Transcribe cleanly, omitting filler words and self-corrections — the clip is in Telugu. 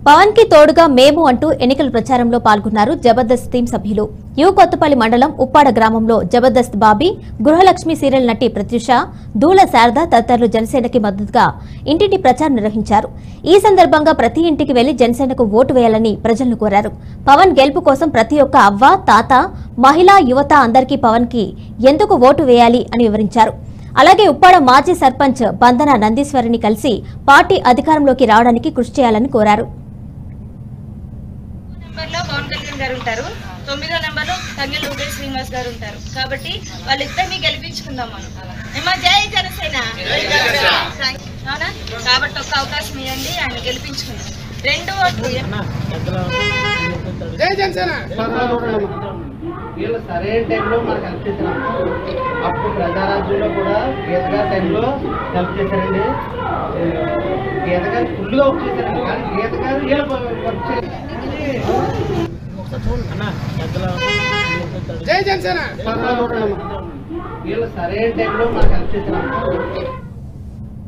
పవన్ కి తోడుగా మేము అంటూ ఎన్నికల ప్రచారంలో పాల్గొన్నారు జబర్దస్త్ టీం సభ్యులు. యు కొత్తపల్లి మండలం ఉప్పాడ గ్రామంలో జబర్దస్త్ బాబీ, గృహలక్ష్మి సీరియల్ నటి ప్రత్యూష, దూల శారద తదితరులు జనసేనకి మద్దతుగా ఇంటింటి ప్రచారం నిర్వహించారు. ఈ సందర్భంగా ప్రతి ఇంటికి వెళ్లి జనసేనకు ఓటు వేయాలని ప్రజలను కోరారు. పవన్ గెలుపు కోసం ప్రతి ఒక్క అవ్వ, తాత, మహిళా, యువత అందరికీ పవన్ కి ఎందుకు ఓటు వేయాలి అని వివరించారు. అలాగే ఉప్పాడ మాజీ సర్పంచ్ బంధన నందీశ్వరిని కలిసి పార్టీ అధికారంలోకి రావడానికి కృషి చేయాలని కోరారు. పవన్ కళ్యాణ్ గారు ఉంటారు, 9వ నెంబర్లో తంగెల్ లోకేష్ శ్రీనివాస్ గారు ఉంటారు. కాబట్టి వాళ్ళిద్దరిని గెలిపించుకుందాం మనం. జై జనసేన. అవునా? కాబట్టి ఒక్క అవకాశం ఇవ్వండి, ఆయన గెలిపించుకుందాం. 2 ఓట్లు వీళ్ళు సరైన టైంలో మనకు హెల్ప్ చేసినాం. అప్పుడు ప్రజారాజ్యంలో కూడా గీత గారి టైంలో హెల్ప్ చేశారండి. గీత గారు ఫుల్గా వర్క్ చేశారండి. కానీ గీత గారు వర్క్ చేశారు. జై జనసేన. వీళ్ళు సరైన టైంలో మనకు హెల్ప్ చేసినాం.